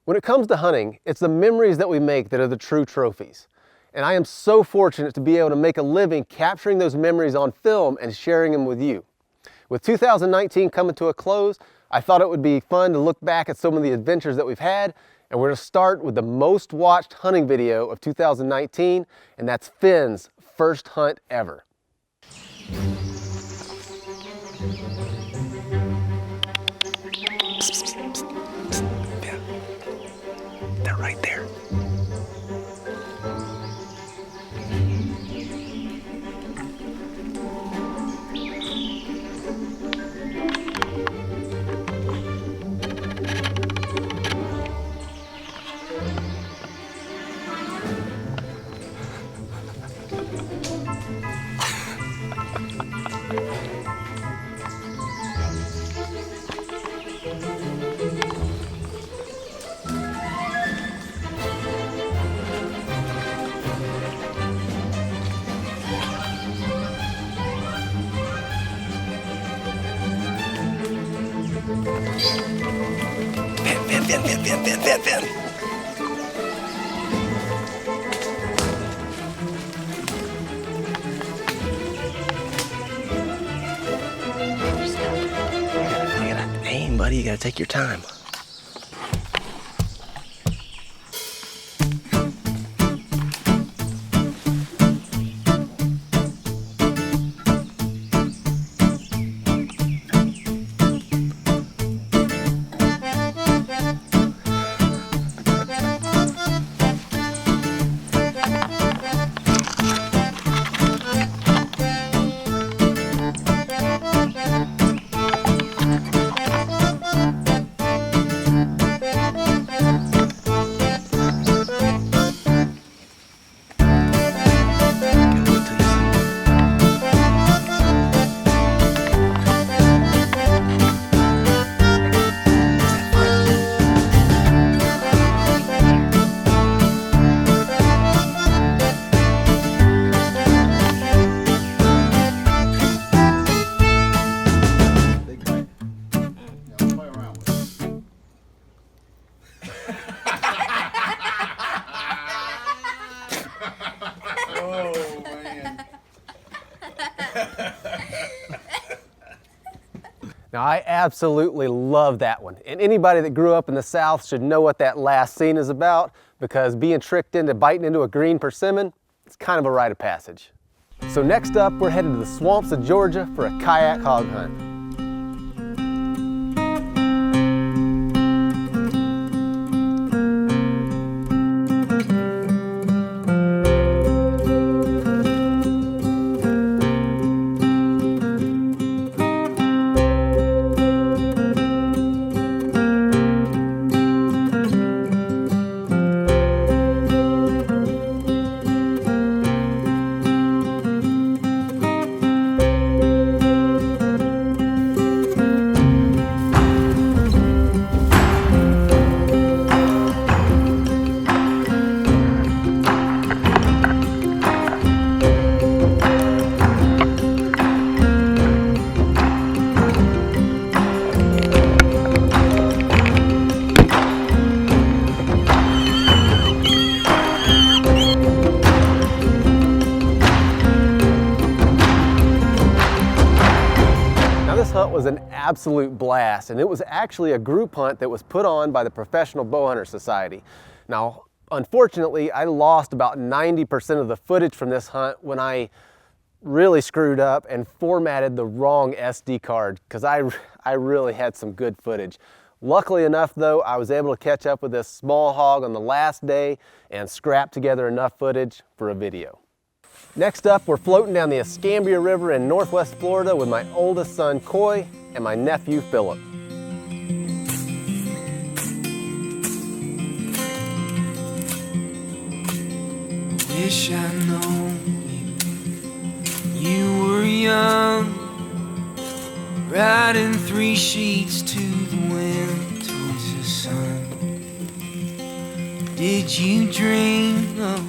When it comes to hunting, it's the memories that we make that are the true trophies. And I am so fortunate to be able to make a living capturing those memories on film and sharing them with you. With 2019 coming to a close, I thought it would be fun to look back at some of the adventures that we've had, and we're going to start with the most watched hunting video of 2019, and that's Finn's first hunt ever. They're right there. Finn. You gotta aim, buddy. You gotta take your time. Now, I absolutely love that one, and anybody that grew up in the South should know what that last scene is about, because being tricked into biting into a green persimmon, it's kind of a rite of passage. So next up, we're headed to the swamps of Georgia for a kayak hog hunt. This hunt was an absolute blast, and it was actually a group hunt that was put on by the Professional Bowhunter Society. Now, unfortunately, I lost about 90% of the footage from this hunt when I really screwed up and formatted the wrong SD card, because I really had some good footage. Luckily enough though, I was able to catch up with this small hog on the last day and scrap together enough footage for a video. Next up, we're floating down the Escambia River in Northwest Florida with my oldest son, Coy, and my nephew, Philip. Wish I know you were young, riding 3 sheets to the wind towards the sun. Did you dream of,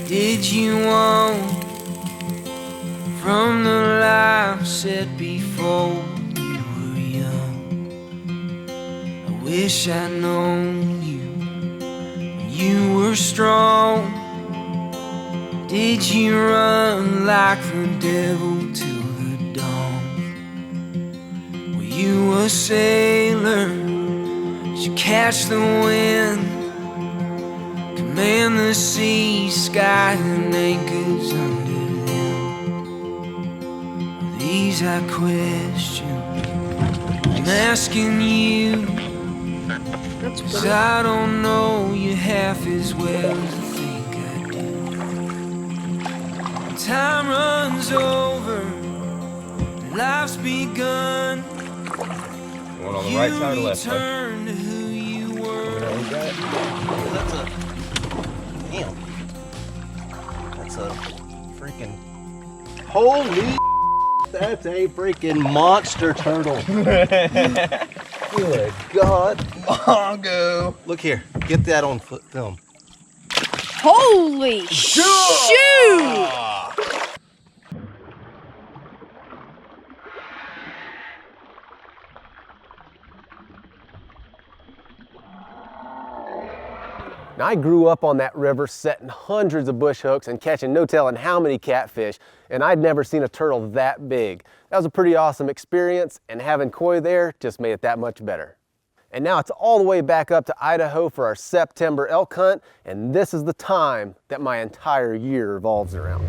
did you want from the life set before you were young? I wish I'd known you when you were strong. Did you run like the devil till the dawn? Were you a sailor? Did you catch the wind? Command the sea, sky, and anchors under them? These are questions I'm asking you, 'cause I don't know you half as well as I think I do. Time runs over, life's begun. One on the right side or left side? Return to who you were. Damn. That's a freaking... Holy that's a freaking monster turtle. Good God. Mongo. Look here. Get that on film. Holy shoot! Now, I grew up on that river setting hundreds of bush hooks and catching no telling how many catfish, and I'd never seen a turtle that big. That was a pretty awesome experience, and having Koi there just made it that much better. And now it's all the way back up to Idaho for our September elk hunt, and this is the time that my entire year revolves around.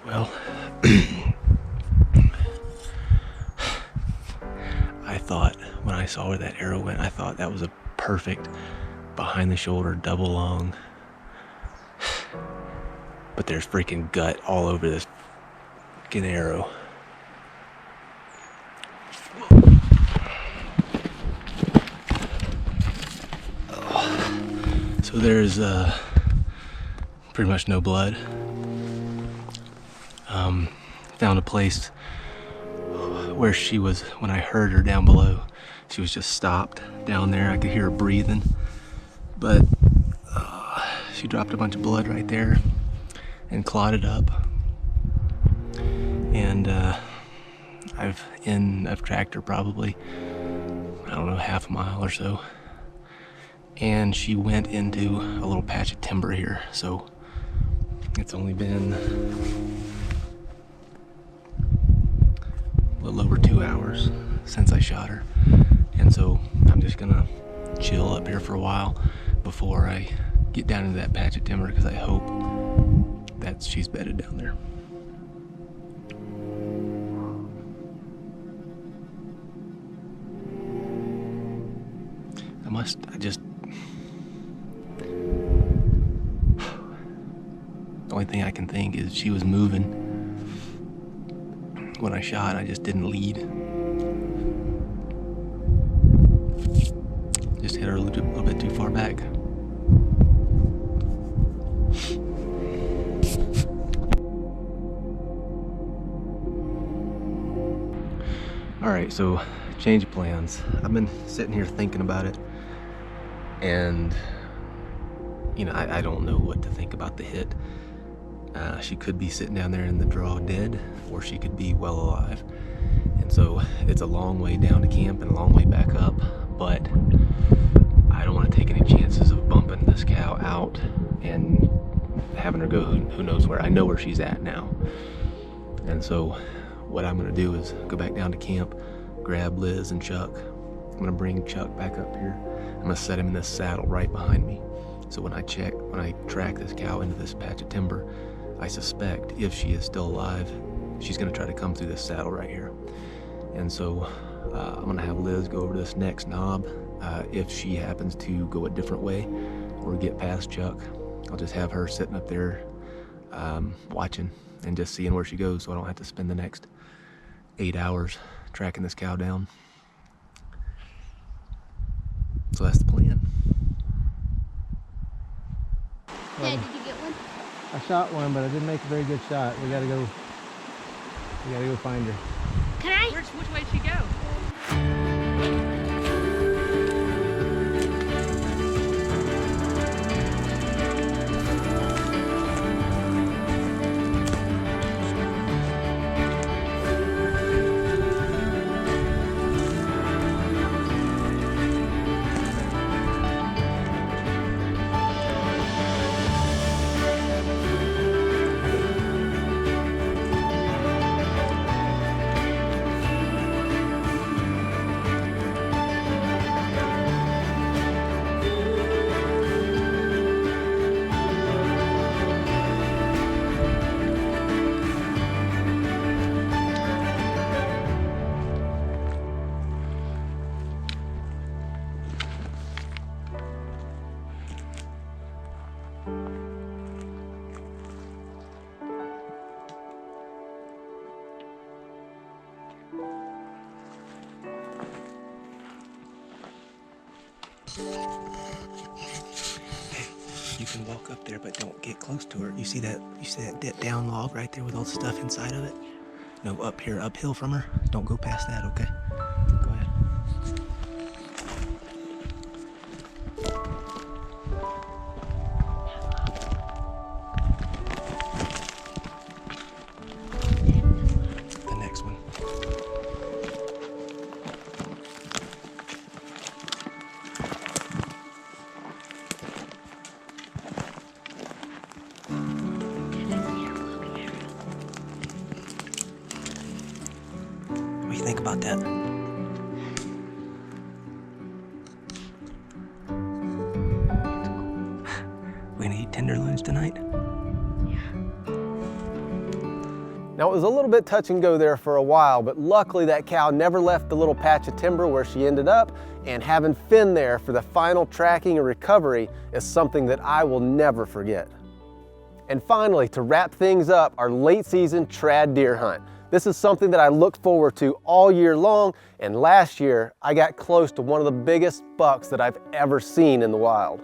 Well, I thought when I saw where that arrow went, I thought that was a perfect behind the shoulder double lung. But there's freaking gut all over this freaking arrow. So there's pretty much no blood. Found a place where she was, when I heard her down below, she was just stopped down there. I could hear her breathing, but she dropped a bunch of blood right there and clotted up. and I've tracked her probably, I don't know, half a mile or so, and she went into a little patch of timber here. So it's only been a little over 2 hours since I shot her, and so I'm just gonna chill up here for a while before I get down into that patch of timber, because I hope that she's bedded down there. The only thing I can think is she was moving when I shot. I just didn't lead. Just hit her a little bit too far back. All right, so change of plans. I've been sitting here thinking about it, and you know, I don't know what to think about the hit. She could be sitting down there in the draw dead, or she could be well alive. And so it's a long way down to camp and a long way back up, but I don't want to take any chances of bumping this cow out and having her go who knows where. I know where she's at now. And so what I'm going to do is go back down to camp, grab Liz and Chuck. I'm going to bring Chuck back up here. I'm going to set him in this saddle right behind me. So when I track this cow into this patch of timber, I suspect if she is still alive, she's going to try to come through this saddle right here. And so I'm going to have Liz go over this next knob. If she happens to go a different way or get past Chuck, I'll just have her sitting up there watching and just seeing where she goes, so I don't have to spend the next 8 hours tracking this cow down. So that's the plan. Dad, did you get one? I shot one, but I didn't make a very good shot. We gotta go find her. Can I? Which way did she go? You can walk up there, but don't get close to her. You see that down log right there with all the stuff inside of it? No, up here, uphill from her. Don't go past that, okay? Go ahead. The next one. What do you think about that? We gonna eat tenderloins tonight? Now, it was a little bit touch and go there for a while, but luckily that cow never left the little patch of timber where she ended up, and having Finn there for the final tracking and recovery is something that I will never forget. And finally, to wrap things up, our late season trad deer hunt. This is something that I look forward to all year long, and last year I got close to one of the biggest bucks that I've ever seen in the wild.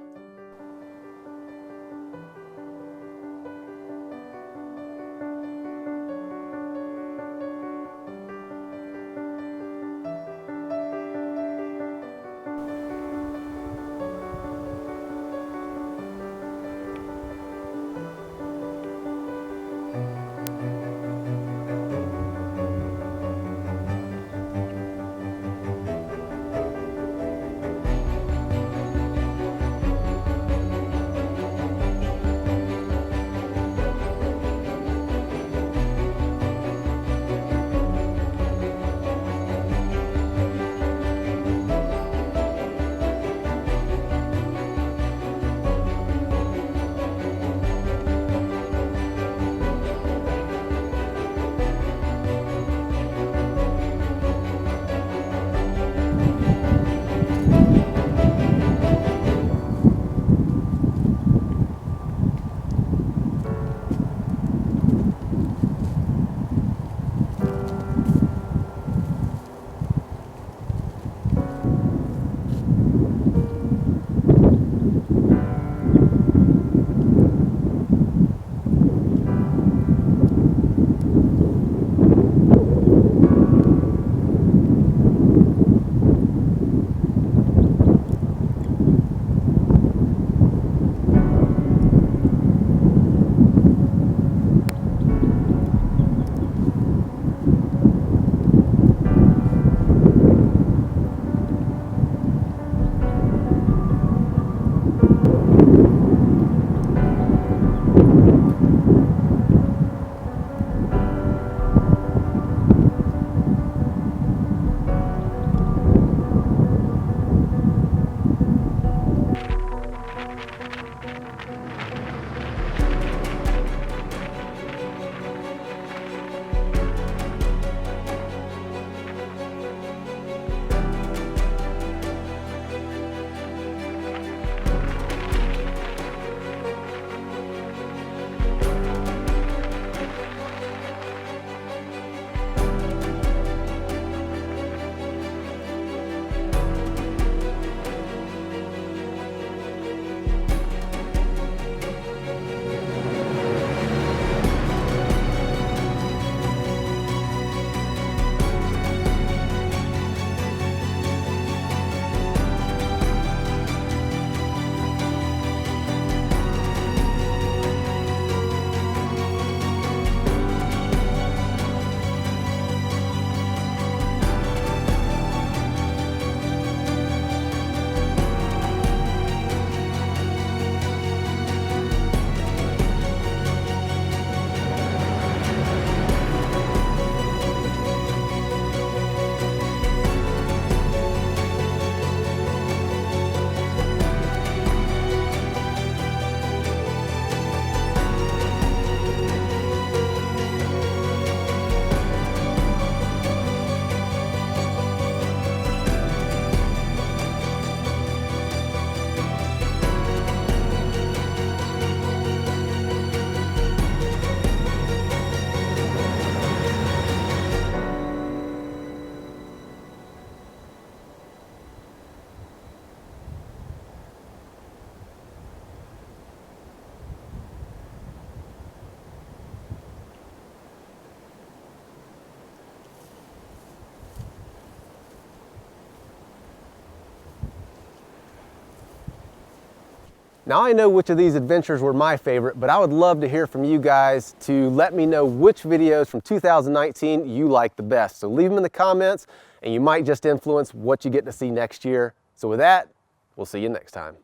Now I know which of these adventures were my favorite, but I would love to hear from you guys to let me know which videos from 2019 you like the best. So leave them in the comments and you might just influence what you get to see next year. So with that, we'll see you next time.